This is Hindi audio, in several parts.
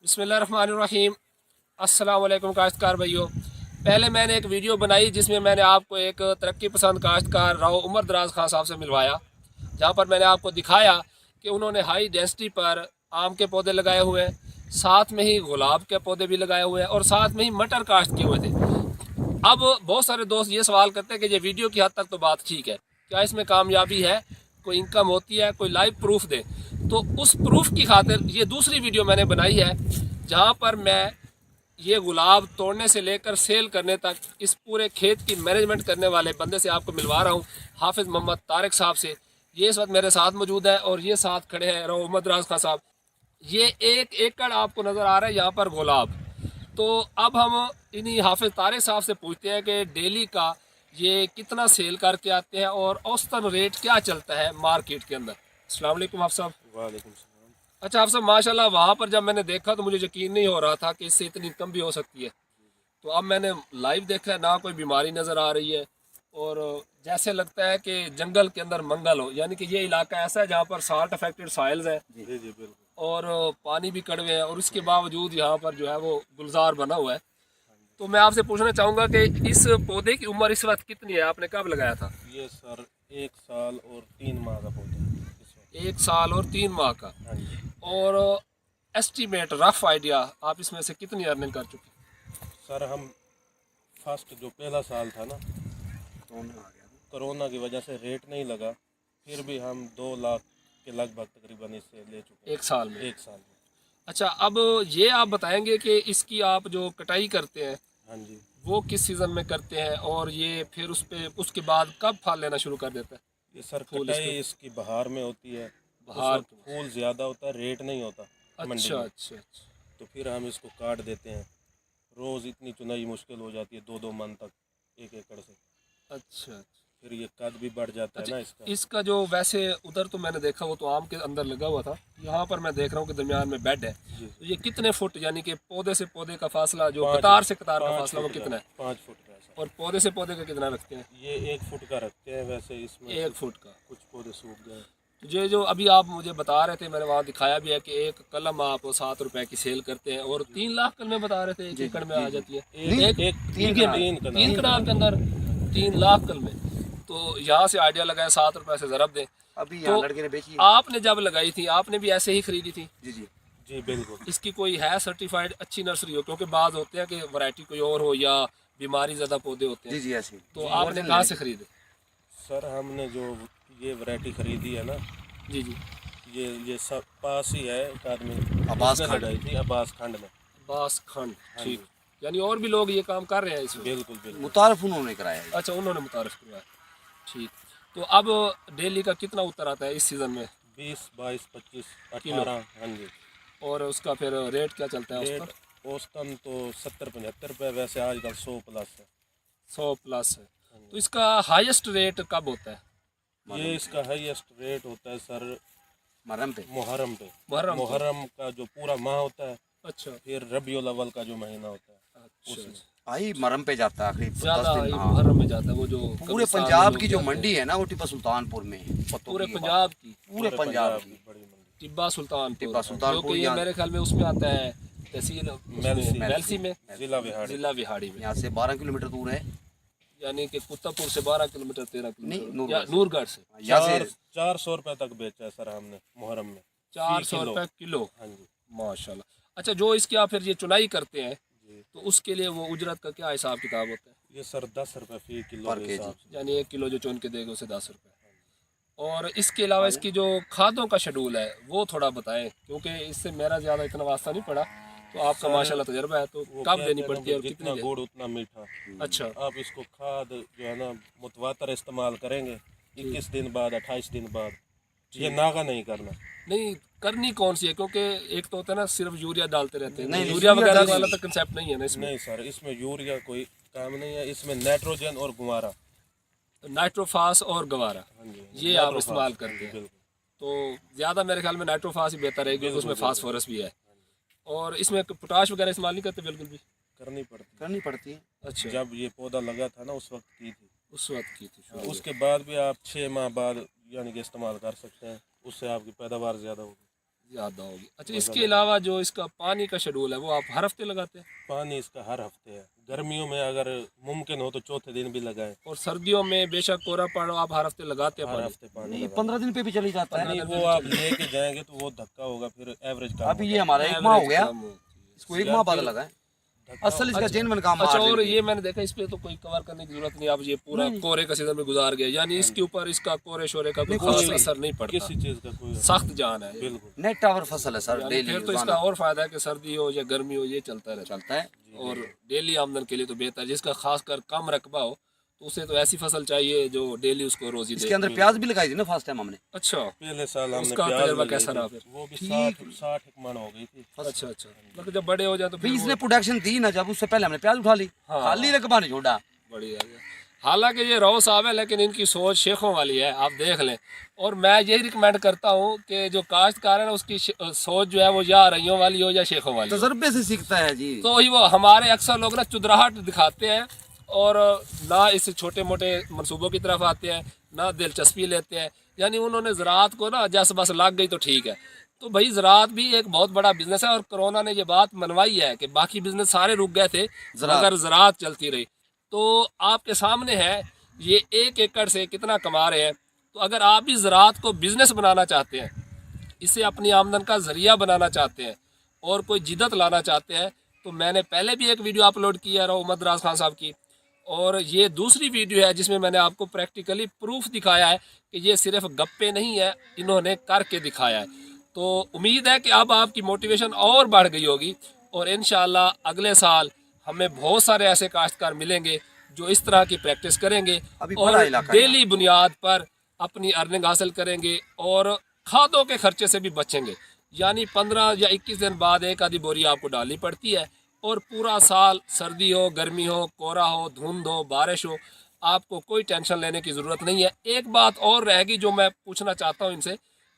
बिस्मिल्लाहिर्रहमानिर्रहीम। अस्सलाम वालेकुम काश्तकार भाइयों। पहले मैंने एक वीडियो बनाई जिसमें मैंने आपको एक तरक्की पसंद काश्तकार राव उमर दराज खान साहब से मिलवाया, जहां पर मैंने आपको दिखाया कि उन्होंने हाई डेंसिटी पर आम के पौधे लगाए हुए हैं, साथ में ही गुलाब के पौधे भी लगाए हुए हैं और साथ में ही मटर काश्त किए हुए थे। अब बहुत सारे दोस्त ये सवाल करते हैं कि ये वीडियो की हद तक तो बात ठीक है, क्या इसमें कामयाबी है, कोई इनकम होती है, कोई लाइव प्रूफ दे। तो उस प्रूफ की खातिर ये दूसरी वीडियो मैंने बनाई है, जहाँ पर मैं ये गुलाब तोड़ने से लेकर सेल करने तक इस पूरे खेत की मैनेजमेंट करने वाले बंदे से आपको मिलवा रहा हूँ, हाफिज़ मोहम्मद तारिक साहब से। ये इस वक्त मेरे साथ मौजूद है और ये साथ खड़े हैं राव उमर दराज खान साहब। ये 1 एकड़ आपको नज़र आ रहा है यहाँ पर गुलाब। तो अब हम इन्हीं हाफिज तारिक साहब से पूछते हैं कि डेली का ये कितना सेल करके आते हैं और औसतन रेट क्या चलता है मार्केट के अंदर। अस्सलाम वालेकुम आप साहब। वालेकुम सलाम। अच्छा आप साहब, माशाल्लाह वहाँ पर जब मैंने देखा तो मुझे यकीन नहीं हो रहा था कि इससे इतनी इनकम भी हो सकती है। तो अब मैंने लाइव देखा है, ना कोई बीमारी नज़र आ रही है और जैसे लगता है कि जंगल के अंदर मंगल हो। यानी कि ये इलाका ऐसा है जहाँ पर साल्ट अफेक्टेड सॉइल्स है जी जी बिल्कुल। और पानी भी कड़वे हैं और उसके बावजूद यहाँ पर जो है वो गुलजार बना हुआ है। तो मैं आपसे पूछना चाहूँगा कि इस पौधे की उम्र इस वक्त कितनी है, आपने कब लगाया था? ये सर 1 साल और 3 माह का पौधा है इस वक्त। 1 साल और 3 माह का। हाँ जी। और एस्टीमेट रफ आइडिया आप इसमें से कितनी अर्निंग कर चुके? सर हम फर्स्ट जो पहला साल था ना, कोरोना की वजह से रेट नहीं लगा, फिर भी हम 2 लाख के लगभग तकरीबन इससे ले चुके हैं 1 साल में? 1 साल में। अच्छा, अब ये आप बताएंगे कि इसकी आप जो कटाई करते हैं हाँ जी। वो किस सीज़न में करते हैं और ये फिर उस पे उसके बाद कब फल लेना शुरू कर देता है? ये सर फूल कटाई इसकी बहार में होती है। उस बाहर? वक्त फूल ज़्यादा होता है, रेट नहीं होता मंडी अच्छा में। अच्छा अच्छा। तो फिर हम इसको काट देते हैं। रोज़ इतनी चुनाई मुश्किल हो जाती है, 2-2 मन तक 1 एकड़ से। अच्छा अच्छा। फिर ये कद भी बढ़ जाता है अच्छा, ना इसका। इसका जो वैसे उधर तो मैंने देखा वो तो आम के अंदर लगा हुआ था, यहाँ पर मैं देख रहा हूँ कि दरमियान में बेड है। जी। तो ये कितने फुट, यानी कि पौधे से पौधे का फासला, जो 5 कतार से कतार का 5 फासला, वो फुट का, कितना है? 5 फुट का है सर। और पौधे से पौधे का कितना रखते हैं? ये 1 फुट का रखते हैं वैसे। इसमें 1 फुट का। कुछ पौधे सूख गए। तो ये जो अभी आप मुझे बता रहे थे, मैंने वहाँ दिखाया भी है कि एक कलम आप 7 रुपए की सेल करते हैं और 3 लाख कलमें बता रहे थे 1 एकड़ में आ जाती है। तीन कनाल के अंदर 3 लाख कलमें। तो यहाँ से आइडिया लगाया 7 रुपए से ज़रब दें। अभी यहाँ तो लड़के ने बेची है। आपने जब लगाई थी आपने भी ऐसे ही खरीदी थी? जी जी जी बिल्कुल। इसकी कोई है सर्टिफाइड अच्छी नर्सरी हो? क्योंकि बात होते हैं कि वैरायटी कोई और हो या बीमारी ज़्यादा पौधे होते जी हैं। जी ऐसे ही। तो आपने कहाँ से खरीदे? सर हमने जो ये वैरायटी खरीदी है ना, जी जी। ये सब पास ही है एक आदमी, अब्बास उसने खंड। लगाई थी अब्बास खंड में। बास खंड। हाँ ठीक। जी। यानी और भी लोग ये काम कर रहे हैं इसमें? बिल्कुल बिल्कुल। मुतारफ उन्होंने कराया है। अच्छा, उन्होंने मुतारिफ करवाया। ठीक। तो अब डेली का कितना उतर आता है इस सीज़न में? 20, 22, 25, किलो। 18। हाँ जी। और उसका फिर रेट क्या चलता है रेट उसका? औसतन तो 70-75 रुपये, वैसे आजकल 100 प्लस है। 100 प्लस है। तो इसका हाईएस्ट रेट कब होता है? ये इसका हाईएस्ट रेट होता है सर मरम पे। मुहर्रम पे। मुहर्रम पे। मुहर्रम का जो पूरा माह होता है, अच्छा फिर रबीउल अव्वल का जो महीना होता है अच्छा। उसमें। आई मरम पे जाता है आखिरी 10 ज़्यादा दिन। हाँ। मुहर्रम में जाता है वो जो पूरे कब्रिस्तान में पंजाब लोग की जो जाते हैं। मंडी है ना वो टिप्पा सुल्तानपुर में है। पूरे पंजाब की? पूरे पंजाब की बड़ी मंडी। टिब्बा सुल्तानपुर। टिब्बा सुल्तानपुर जो कि ये यहाँ- मेरे ख्याल में उसमें आता है तहसील मेलसी में, जिला बिहाड़ी। जिला विहाड़ी में। यहाँ से 12 किलोमीटर दूर है। यानी कि कुत्तापुर से 12 किलोमीटर 13 नहीं, किलोमीटर या नूरगढ़ से। नूरगढ़ से। यहाँ से 400 रुपये तक बेचा है सर हमने मुहर्रम में। 400 रुपये किलो। हाँ जी। माशाल्लाह। अच्छा, जो इसकी आप फिर ये चुनाई करते हैं जी। तो उसके लिए वो उजरत का क्या हिसाब किताब होता है? ये सर 10 रुपये फी किलो पर के केजी। हिसाब से। यानी 1 किलो जो चुन के देगा उसे 10 रुपये। और इसके अलावा इसकी जो खादों का शेड्यूल है वो थोड़ा बताएं, क्योंकि इससे मेरा ज़्यादा इतना वास्ता नहीं पड़ा। तो आपका माशाल्लाह तजर्बा है, तो वो कब कहते देनी हैं पड़ती है ना, और जितना कितनी देर? गुड़ उतना मीठा। अच्छा आप इसको खाद जो है ना मुतवातर इस्तेमाल करेंगे 21 दिन बाद, 28 दिन बाद। ये नागा नहीं करना। नहीं, करनी कौन सी है? क्योंकि एक तो होता है ना सिर्फ यूरिया डालते रहते हैं, नहीं, यूरिया यूरिया वगैरह नहीं। वाला तो कंसेप्ट नहीं है ना इसमें? नहीं सर, इसमें यूरिया कोई काम नहीं है, इसमें नाइट्रोजन और गुमारा। नाइट्रोफास और गवारा हाँ जी। ये आप नाइट्रोफास, इस्तेमाल हाँ करते जी, हैं। बिल्कुल। तो ज़्यादा मेरे ख्याल में नाइट्रोफास ही बेहतर है, क्योंकि उसमें बिल्कुल, फास्फोरस भी है। और इसमें पोटाश वगैरह इस्तेमाल नहीं करते बिल्कुल भी? करनी पड़ती है। अच्छा, जब ये पौधा लगा था ना उस वक्त की थी। उस वक्त की थी शुरू। उसके बाद भी आप 6 माह बाद यानी कि इस्तेमाल कर सकते हैं, उससे आपकी पैदावार ज़्यादा होगी। ज्यादा होगी। अच्छा, इसके अलावा जो इसका पानी का शेड्यूल है वो आप हर हफ्ते लगाते हैं? पानी इसका हर हफ्ते है। गर्मियों में अगर मुमकिन हो तो चौथे दिन भी लगाएं। और सर्दियों में बेशक कोरा पड़ो आप हर हफ्ते लगाते हैं हर पानी? हफ्ते पानी ये लगाएं। 15 दिन पे भी चली जाता है। नहीं, वो आप लेके जाएंगे तो वो धक्का होगा, फिर एवरेज का अभी ये हमारा 1 माह हो गया, कम होती है। इसको 1 माह बाद लगा है। असल इसका जेनवन काम अच्छा, आज और दिन ये मैंने देखा इस पे तो कोई कवर करने की जरूरत नहीं, आप ये पूरा कोरे का सीजन में गुजार गए, यानी इसके ऊपर इसका कोरे शोरे का कोई खास असर नहीं पड़ता, किसी चीज का कोई सख्त जान है। बिल्कुल नेट टावर फसल है सर, यानी डेली फिर तो इसका और फायदा है कि सर्दी हो या गर्मी हो ये चलता रहता चलता है। है। और डेली आमदन के लिए तो बेहतर, जिसका खासकर कम रकबा हो तो उसे तो ऐसी फसल चाहिए जो डेली उसको रोजी दे। इसके अंदर प्याज भी लगाई थी ना फर्स्ट टाइम हमने। अच्छा, पहले साल हमने उसका प्याज तजर्बा लगाई कैसा थी, रहा फिर? वो भी 60 एक मन हो गई थी। अच्छा अच्छा, मतलब जब बड़े हो जाए तो फिर फिर इसने प्रोडक्शन दी ना, जब उससे पहले हमने प्याज उठा ली, हाँ। खाली रकबा नहीं छोड़ा। बढ़िया है। हालांकि ये रहो साहब है, लेकिन इनकी सोच शेखों वाली है, आप देख लें। और मैं यही रिकमेंड करता हूँ कि जो काश्तकार है ना उसकी सोच जो है वो या रईयों वाली हो या शेखों वाली हो। तजर्बे से सीखता है जी। तो ही वो हमारे अक्सर लोग ना चुदराहट दिखाते हैं और ना इस छोटे मोटे मंसूबों की तरफ आते हैं, ना दिलचस्पी लेते हैं। यानी उन्होंने ज़राअत को ना जैसे बस लग गई तो ठीक है। तो भाई ज़राअत भी एक बहुत बड़ा बिजनेस है, और कोरोना ने ये बात मनवाई है कि बाकी बिजनेस सारे रुक गए थे मगर ज़राअत चलती रही। तो आपके सामने है ये 1 एकड़ से कितना कमा रहे हैं। तो अगर आप भी ज़राअत को बिजनेस बनाना चाहते हैं, इसे अपनी आमदन का ज़रिया बनाना चाहते हैं और कोई जिद्दत लाना चाहते हैं, तो मैंने पहले भी एक वीडियो अपलोड किया है उमर दराज खान साहब की, और ये दूसरी वीडियो है जिसमें मैंने आपको प्रैक्टिकली प्रूफ दिखाया है कि ये सिर्फ गप्पे नहीं है, इन्होंने करके दिखाया है। तो उम्मीद है कि अब आपकी मोटिवेशन और बढ़ गई होगी, और इंशाअल्लाह अगले साल हमें बहुत सारे ऐसे काश्तकार मिलेंगे जो इस तरह की प्रैक्टिस करेंगे अभी और बड़ा इलाका डेली बुनियाद पर अपनी अर्निंग हासिल करेंगे और खादों के खर्चे से भी बचेंगे। यानी 15 या 21 दिन बाद एक आधी बोरी आपको डालनी पड़ती है, और पूरा साल सर्दी हो, गर्मी हो, कोहरा हो, धुंध हो, बारिश हो, आपको कोई टेंशन लेने की ज़रूरत नहीं है। एक बात और रहेगी जो मैं पूछना चाहता हूँ इनसे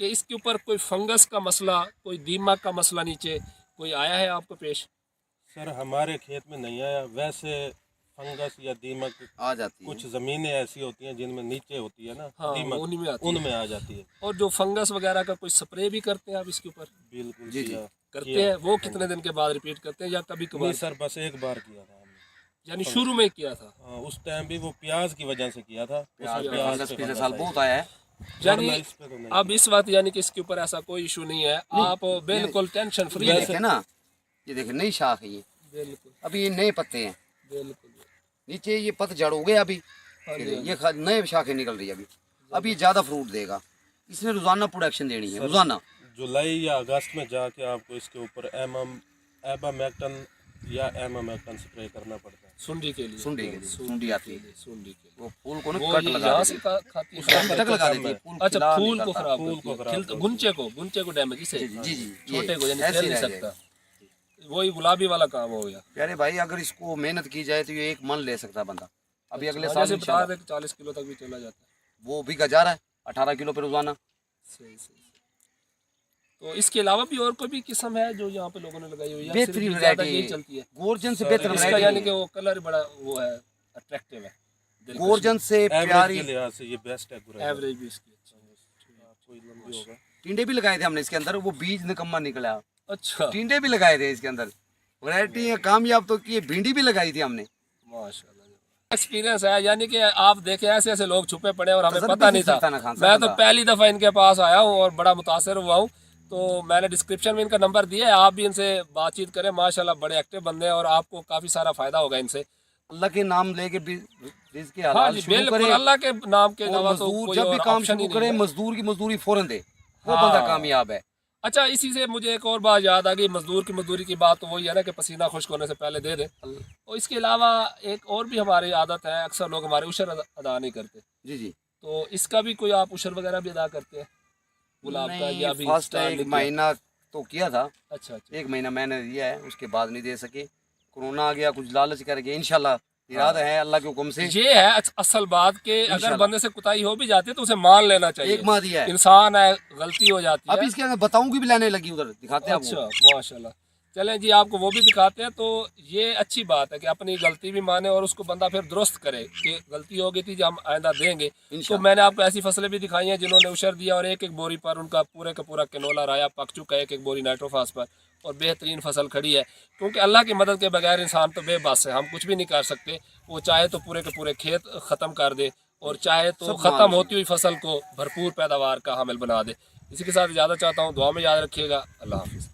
कि इसके ऊपर कोई फंगस का मसला, कोई दीमक का मसला नीचे कोई आया है आपको पेश? सर हमारे खेत में नहीं आया। वैसे फंगस या दीमक आ जाती है। कुछ जमीनें ऐसी होती हैं जिनमें नीचे होती है ना, हाँ, दीमक उन्हीं में आती है। उनमें आ जाती है। और जो फंगस वगैरह का कोई स्प्रे भी करते हैं आप इसके ऊपर? बिल्कुल जी, जी। किया। करते हैं। वो कितने दिन के बाद रिपीट करते हैं या कभी नहीं कभार? सर, बस एक बार किया था हमने। यानी शुरू में किया था? हाँ, उस टाइम भी वो प्याज की वजह से किया था। प्याज उसमें पे फंगस पे पिछले फंगस साल आई बहुत थी। आया है। यानी वरना इस पे तो नहीं। अब इस वक्त यानी कि इसके ऊपर ऐसा कोई इशू नहीं है, आप बिल्कुल टेंशन फ्री ये है। देखे ना, ये देखे नई शाख है ये, बिल्कुल अभी ये नए पत्ते हैं, बिल्कुल। नीचे ये पत्ते जड़ हो गए अभी, हाँ जी, ये नए शाखें निकल रही है अभी। अब ये ज्यादा फ्रूट देगा, इसने रोजाना प्रोडक्शन देनी है, रोजाना। जुलाई या अगस्त में जाके आपको इसके ऊपर एबामेक्टन या एमामेक्टन स्प्रे करना पड़ता है। सुंडी के लिए? सुंडी के लिए, सुंडी आती है, सुंडी के लिए वो फूल को ना वो कट ये लगा यहाँ देती से है, खाती है? कटक लगा देती है, फूल अच्छा, खिला फूल को निकलता है। खराब फूल को खराब करती है। गुंचे को डैमेज इसे? जी जी जी, छोटे को यानी ऐसे खेल ही नहीं रह सकता। जाएगा। वही गुलाबी वाला काम हो गया। प्यारे भाई, अगर इसको मेहनत की जाए तो ये 1 मन ले सकता है बंदा। अभी अगले हाँ, साल जैसे बता इंशाल्लाह रहे कि 40 किलो तक भी चला जाता है। वो भी जा रहा है 18 किलो पे रोजाना। सही सही। तो इसके अलावा भी और कोई भी किस्म है जो यहाँ पे लोगों ने लगाई हुई है? बेहतरीन सिर्फ ज्यादा वैरायटी यही चलती है? गोर्जन से सर, बेहतर इसका वैरायटी यानी है। कि वो कलर बड़ा वो है, अट्रैक्टिव है, गोर्जन से एवरेज प्यारी। के लिहाज से ये बेस्ट है। गुराई एवरेज भी इसकी अच्छी है। कोई लंबी होगा। टिंडे भी लगाए थे हमने इसके अंदर, वो बीज निकम्मा निकला। अच्छा, टिंडे भी लगाए थे इसके अंदर, वैरायटी है कामयाब तो की। भिंडी भी लगाई थी हमने। माशाल्लाह एक्सपीरियंस है। यानी कि आप देखें ऐसे ऐसे लोग छुपे पड़े और हमें तजर्बे पता से नहीं था। चलता ना खान साहब मैं तो का। पहली दफ़ा इनके पास आया हूँ और बड़ा मुतासर हुआ हूँ। तो मैंने डिस्क्रिप्शन में इनका नंबर दिया है, आप भी इनसे बातचीत करें। माशाल्लाह बड़े एक्टिव बंदे हैं और आपको काफ़ी सारा फ़ायदा होगा इनसे। अल्लाह के नाम लेके भी रिज़्क़ के हाँ हलाल जी, शुरू बिल्कुल। करे। अल्लाह के नाम के और अलावा तो मजदूर कोई जब भी और काम ऑप्शन ही शुरू करे, नहीं है। मजदूर की मजदूरी फौरन दे, वो हाँ। बंदा कामयाब है। अच्छा, इसी से मुझे एक और बात याद आ गई। मजदूर की मजदूरी की बात तो वही है ना कि पसीना खुश्क होने से पहले दे दे। और इसके अलावा एक और भी हमारी आदत है, अक्सर लोग हमारे उशर अदा नहीं करते। जी जी। तो इसका भी कोई आप उशर वगैरह भी अदा करते हैं गुलाब का? या अभी फर्स्ट स्टार्ट नहीं 1 किया? महीना तो किया था, अच्छा अच्छा। 1 महीना मैंने दिया है, उसके बाद नहीं दे सके। कोरोना आ गया, कुछ लालच कर गया। इंशाल्लाह इरादा है अल्लाह के हुक्म से। ये है असल बात कि अगर इंशाल्लाह। बंदे से कुताही हो भी जाती है तो उसे मान लेना चाहिए। 1 माह दिया है। इंसान है, गलती हो जाती है। अब इसके अंदर बताऊंगी भी लाने लगी उधर, दिखाते हैं अच्छा, आपको। माशाल्लाह। चलें जी, आपको वो भी दिखाते हैं। तो ये अच्छी बात है कि अपनी गलती भी माने और उसको बंदा फिर दुरुस्त करे कि गलती हो गई थी जो हम आइंदा देंगे। तो मैंने आपको ऐसी फसलें भी दिखाई हैं जिन्होंने उशर दिया और एक एक बोरी पर उनका पूरे का पूरा कैनोला राया पक चुका है, एक एक बोरी नाइट्रोफास पर, और बेहतरीन फसल खड़ी है। क्योंकि अल्लाह की मदद के बगैर इंसान तो बेबस है, हम कुछ भी नहीं कर सकते। वो चाहे तो पूरे के पूरे खेत ख़त्म कर दे और चाहे तो ख़त्म होती हुई फसल को भरपूर पैदावार का हामिल बना दे। इसी के साथ इजाज़त चाहता हूँ, दुआ में याद रखिएगा। अल्लाह हाफिज़।